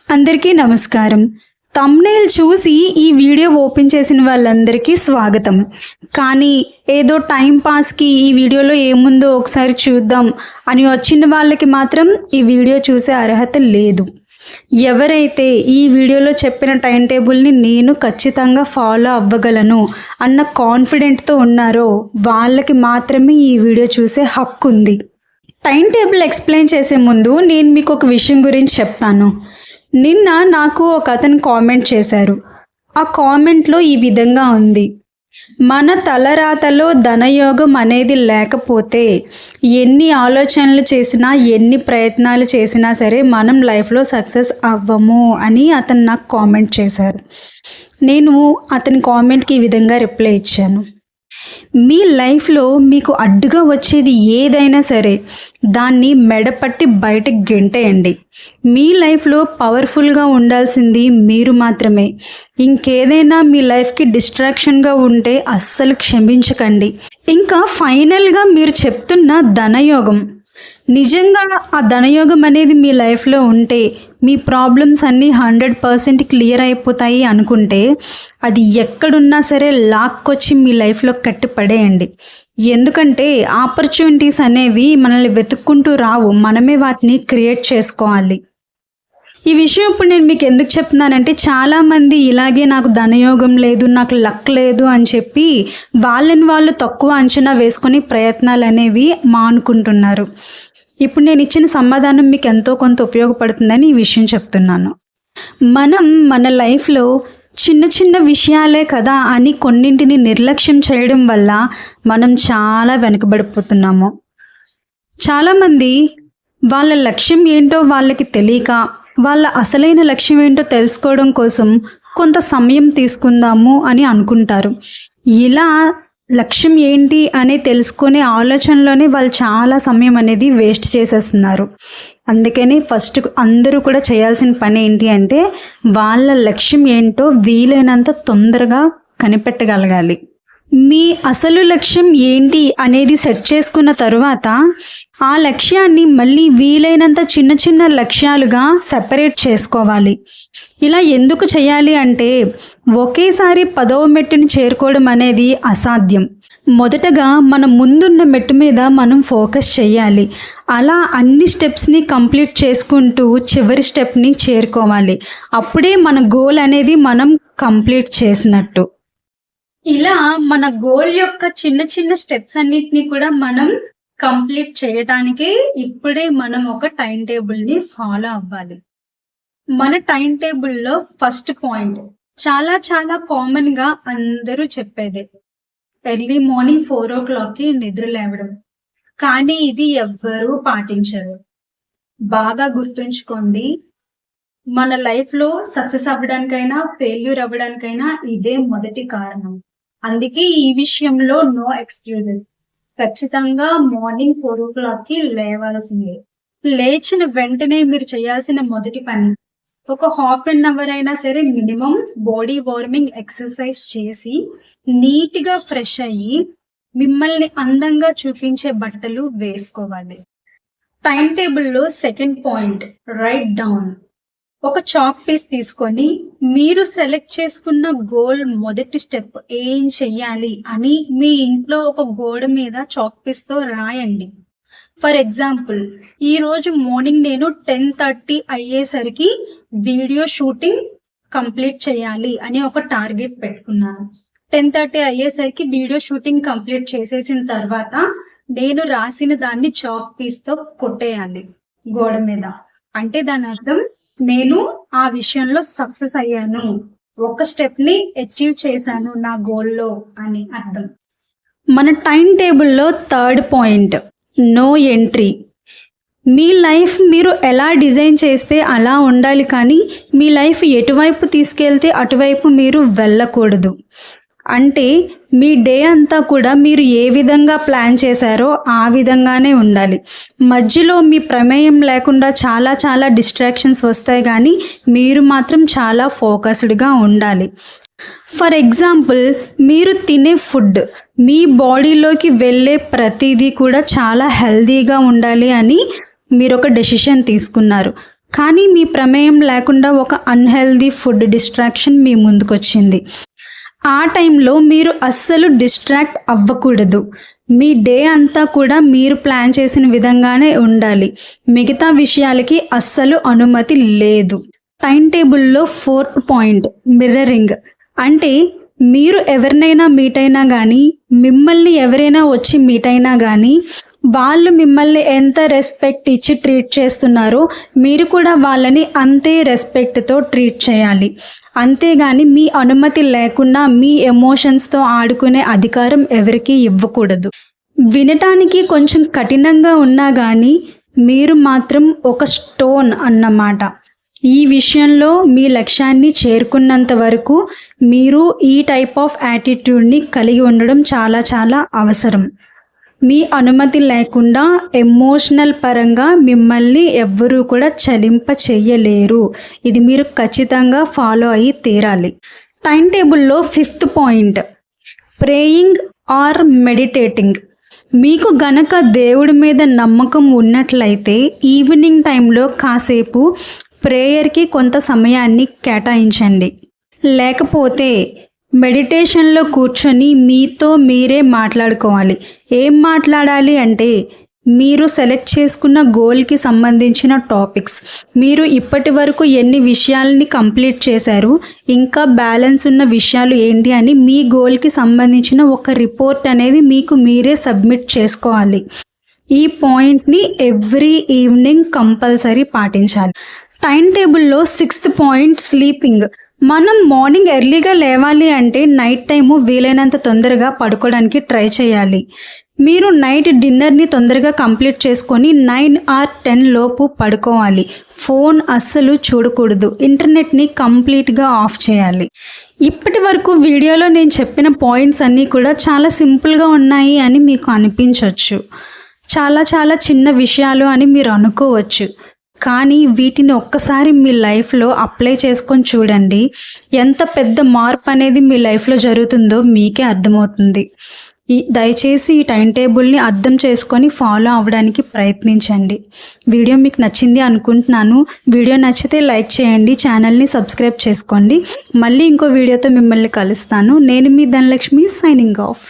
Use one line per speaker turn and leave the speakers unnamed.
అందరికీ నమస్కారం. థంబ్‌నెయిల్ చూసి ఈ వీడియో ఓపెన్ చేసిన వాళ్ళందరికీ స్వాగతం. కానీ ఏదో టైం పాస్‌కి ఈ వీడియోలో ఏముందో ఒకసారి చూద్దాం అని వచ్చిన వాళ్ళకి మాత్రం ఈ వీడియో చూసే అర్హత లేదు. ఎవరైతే ఈ వీడియోలో చెప్పిన టైం టేబుల్‌ని నేను ఖచ్చితంగా ఫాలో అవ్వగలను అన్న కాన్ఫిడెంట్‌తో ఉన్నారో వాళ్ళకి మాత్రమే ఈ వీడియో చూసే హక్కుంది. టైం టేబుల్ ఎక్స్‌ప్లెయిన్ చేసే ముందు నేను మీకు ఒక విషయం గురించి చెప్తాను. నిన్న నాకు ఒక అతను కామెంట్ చేశారు. ఆ కామెంట్లో ఈ విధంగా ఉంది: మన తలరాతలో ధనయోగం అనేది లేకపోతే ఎన్ని ఆలోచనలు చేసినా ఎన్ని ప్రయత్నాలు చేసినా సరే మనం లైఫ్లో సక్సెస్ అవ్వము అని అతను నాకు కామెంట్ చేశారు. నేను అతని కామెంట్కి ఈ విధంగా రిప్లై ఇచ్చాను. మీ లైఫ్లో మీకు అడ్డుగా వచ్చేది ఏదైనా సరే దాన్ని మెడపట్టి బయటకు గెంటేయండి. మీ లైఫ్లో పవర్ఫుల్గా ఉండాల్సింది మీరు మాత్రమే. ఇంకేదైనా మీ లైఫ్కి డిస్ట్రాక్షన్గా ఉంటే అస్సలు క్షమించకండి. ఇంకా ఫైనల్గా మీరు చెప్తున్న ధనయోగం, నిజంగా ఆ ధనయోగం అనేది మీ లైఫ్లో ఉంటే మీ ప్రాబ్లమ్స్ అన్నీ 100% క్లియర్ అయిపోతాయి అనుకుంటే అది ఎక్కడున్నా సరే లాక్కొచ్చి మీ లైఫ్లో కట్టి పడేయండి. ఎందుకంటే ఆపర్చునిటీస్ అనేవి మనల్ని వెతుక్కుంటూ రావు, మనమే వాటిని క్రియేట్ చేసుకోవాలి. ఈ విషయం ఇప్పుడు నేను మీకు ఎందుకు చెప్తున్నానంటే, చాలామంది ఇలాగే నాకు ధనయోగం లేదు, నాకు లక్ లేదు అని చెప్పి వాళ్ళని వాళ్ళు తక్కువ అంచనా వేసుకొని ప్రయత్నాలు అనేవి మానుకుంటున్నారు. ఇప్పుడు నేను ఇచ్చిన సమాధానం మీకు ఎంతో కొంత ఉపయోగపడుతుందని ఈ విషయం చెప్తున్నాను. మనం మన లైఫ్లో చిన్న చిన్న విషయాలే కదా అని కొన్నింటిని నిర్లక్ష్యం చేయడం వల్ల మనం చాలా వెనుకబడిపోతున్నాము. చాలామంది వాళ్ళ లక్ష్యం ఏంటో వాళ్ళకి తెలియక వాళ్ళ అసలైన లక్ష్యం ఏంటో తెలుసుకోవడం కోసం కొంత సమయం తీసుకుందాము అని అనుకుంటారు. ఇలా లక్ష్యం ఏంటి అని తెలుసుకునే ఆలోచనలోనే వాళ్ళు చాలా సమయం అనేది వేస్ట్ చేసేస్తున్నారు. అందుకని ఫస్ట్ అందరూ కూడా చేయాల్సిన పని ఏంటి అంటే వాళ్ళ లక్ష్యం ఏంటో వీలైనంత తొందరగా కనిపెట్టగలగాలి. మీ అసలు లక్ష్యం ఏంటి అనేది సెట్ చేసుకున్న తరువాత ఆ లక్ష్యాన్ని మళ్ళీ వీలైనంత చిన్న చిన్న లక్ష్యాలుగా సెపరేట్ చేసుకోవాలి. ఇలా ఎందుకు చేయాలి అంటే ఒకేసారి 10వ మెట్టుని చేరుకోవడం అనేది అసాధ్యం. మొదటగా మన ముందున్న మెట్టు మీద మనం ఫోకస్ చేయాలి. అలా అన్ని స్టెప్స్ని కంప్లీట్ చేసుకుంటూ చివరి స్టెప్ని చేరుకోవాలి. అప్పుడే మన గోల్ అనేది మనం కంప్లీట్ చేసినట్టు. ఇలా మన గోల్ యొక్క చిన్న చిన్న స్టెప్స్ అన్నిటిని కూడా మనం కంప్లీట్ చేయటానికి ఇప్పుడే మనం ఒక టైం టేబుల్ని ఫాలో అవ్వాలి. మన టైం టేబుల్లో ఫస్ట్ పాయింట్ చాలా చాలా కామన్గా అందరూ చెప్పేదే, ఎర్లీ మార్నింగ్ 4 o'clockకి నిద్ర లేవడం. కానీ ఇది ఎవ్వరూ పాటించరు. బాగా గుర్తుంచుకోండి, మన లైఫ్లో సక్సెస్ అవ్వడానికైనా ఫెయిల్యూర్ అవ్వడానికైనా ఇదే మొదటి కారణం. అందుకే ఈ విషయంలో నో ఎక్స్క్యూజెస్. ఖచ్చితంగా మార్నింగ్ 4 o'clockకి లేవాల్సిందే. లేచిన వెంటనే మీరు చేయాల్సిన మొదటి పని ఒక 1/2 hour అయినా సరే మినిమం బాడీ వార్మింగ్ ఎక్సర్సైజ్ చేసి నీట్గా ఫ్రెష్ అయ్యి మిమ్మల్ని అందంగా చూపించే బట్టలు వేసుకోవాలి. టైం టేబుల్లో సెకండ్ పాయింట్ రైట్ డౌన్. ఒక చాక్ పీస్ తీసుకొని మీరు సెలెక్ట్ చేసుకున్న గోల్ మొదటి స్టెప్ ఏం చెయ్యాలి అని మీ ఇంట్లో ఒక గోడ మీద చాక్ పీస్తో రాయండి. ఫర్ ఎగ్జాంపుల్, ఈరోజు మార్నింగ్ నేను 10:30 అయ్యేసరికి వీడియో షూటింగ్ కంప్లీట్ చేయాలి అని ఒక టార్గెట్ పెట్టుకున్నాను. 10:30 అయ్యేసరికి వీడియో షూటింగ్ కంప్లీట్ చేసేసిన తర్వాత నేను రాసిన దాన్ని చాక్ పీస్తో కొట్టేయాలి గోడ మీద. అంటే దాని అర్థం నేను ఆ విషయంలో సక్సెస్ అయ్యాను, ఒక స్టెప్ని అచీవ్ చేశాను నా గోల్లో అని అర్థం. మన టైం టేబుల్లో థర్డ్ పాయింట్ నో ఎంట్రీ. మీ లైఫ్ మీరు ఎలా డిజైన్ చేస్తే అలా ఉండాలి, కానీ మీ లైఫ్ ఎటువైపు తీసుకెళ్తే అటువైపు మీరు వెళ్ళకూడదు. అంటే మీ డే అంతా కూడా మీరు ఏ విధంగా ప్లాన్ చేశారో ఆ విధంగానే ఉండాలి. మధ్యలో మీ ప్రమేయం లేకుండా చాలా చాలా డిస్ట్రాక్షన్స్ వస్తాయి, కానీ మీరు మాత్రం చాలా ఫోకస్డ్గా ఉండాలి. ఫర్ ఎగ్జాంపుల్, మీరు తినే ఫుడ్ మీ బాడీలోకి వెళ్ళే ప్రతిదీ కూడా చాలా హెల్తీగా ఉండాలి అని మీరు ఒక డెసిషన్ తీసుకున్నారు. కానీ మీ ప్రమేయం లేకుండా ఒక అన్హెల్దీ ఫుడ్ డిస్ట్రాక్షన్ మీ ముందుకొచ్చింది. ఆ టైంలో మీరు అస్సలు డిస్ట్రాక్ట్ అవ్వకూడదు. మీ డే అంతా కూడా మీరు ప్లాన్ చేసిన విధంగానే ఉండాలి. మిగతా విషయాలకి అస్సలు అనుమతి లేదు. టైం టేబుల్లో 4th పాయింట్ మిర్రరింగ్. అంటే మీరు ఎవరినైనా మీట్ అయినా కానీ, మిమ్మల్ని ఎవరైనా వచ్చి మీట్ అయినా కానీ, వాళ్ళు మిమ్మల్ని ఎంత రెస్పెక్ట్ ఇచ్చి ట్రీట్ చేస్తున్నారో మీరు కూడా వాళ్ళని అంతే రెస్పెక్ట్తో ట్రీట్ చేయాలి. అంతేగాని మీ అనుమతి లేకుండా మీ ఎమోషన్స్తో ఆడుకునే అధికారం ఎవరికీ ఇవ్వకూడదు. వినటానికి కొంచెం కఠినంగా ఉన్నా కానీ మీరు మాత్రం ఒక స్టోన్ అన్నమాట. ఈ విషయంలో మీ లక్ష్యాన్ని చేరుకున్నంత వరకు మీరు ఈ టైప్ ఆఫ్ యాటిట్యూడ్ని కలిగి ఉండడం చాలా చాలా అవసరం. మీ అనుమతి లేకుండా ఎమోషనల్ పరంగా మిమ్మల్ని ఎవ్వరూ కూడా చలింప చెయ్యలేరు. ఇది మీరు ఖచ్చితంగా ఫాలో అయ్యి తీరాలి. టైం టేబుల్లో 5th point praying are meditating. మీకు గనక దేవుడి మీద నమ్మకం ఉన్నట్లయితే ఈవినింగ్ టైంలో కాసేపు ప్రేయర్కి కొంత సమయాన్ని కేటాయించండి. లేకపోతే మెడిటేషన్లో కూర్చొని మీతో మీరే మాట్లాడుకోవాలి. ఏం మాట్లాడాలి అంటే మీరు సెలెక్ట్ చేసుకున్న గోల్కి సంబంధించిన టాపిక్స్, మీరు ఇప్పటి వరకు ఎన్ని విషయాలని కంప్లీట్ చేశారు, ఇంకా బ్యాలెన్స్ ఉన్న విషయాలు ఏంటి అని మీ గోల్కి సంబంధించిన ఒక రిపోర్ట్ అనేది మీకు మీరే సబ్మిట్ చేసుకోవాలి. ఈ పాయింట్ని ఎవ్రీ ఈవినింగ్ కంపల్సరీ పాటించాలి. టైం టేబుల్లో 6th పాయింట్ స్లీపింగ్. మనం మార్నింగ్ ఎర్లీగా లేవాలి అంటే నైట్ టైము వీలైనంత తొందరగా పడుకోవడానికి ట్రై చేయాలి. మీరు నైట్ డిన్నర్ని తొందరగా కంప్లీట్ చేసుకొని 9 or 10 లోపు పడుకోవాలి. ఫోన్ అస్సలు చూడకూడదు. ఇంటర్నెట్ని కంప్లీట్గా ఆఫ్ చేయాలి. ఇప్పటి వరకు వీడియోలో నేను చెప్పిన పాయింట్స్ అన్నీ కూడా చాలా సింపుల్గా ఉన్నాయి అని మీకు అనిపించవచ్చు. చాలా చాలా చిన్న విషయాలు అని మీరు అనుకోవచ్చు. కానీ వీటిని ఒక్కసారి మీ లైఫ్లో అప్లై చేసుకొని చూడండి. ఎంత పెద్ద మార్పు అనేది మీ లైఫ్లో జరుగుతుందో మీకే అర్థమవుతుంది. దయచేసి ఈ టైం టేబుల్ని అర్థం చేసుకొని ఫాలో అవ్వడానికి ప్రయత్నించండి. వీడియో మీకు నచ్చింది అనుకుంటున్నాను. వీడియో నచ్చితే లైక్ చేయండి, ఛానల్ని సబ్స్క్రైబ్ చేసుకోండి. మళ్ళీ ఇంకో వీడియోతో మిమ్మల్ని కలుస్తాను. నేను మీ ధనలక్ష్మి, సైనింగ్ ఆఫ్.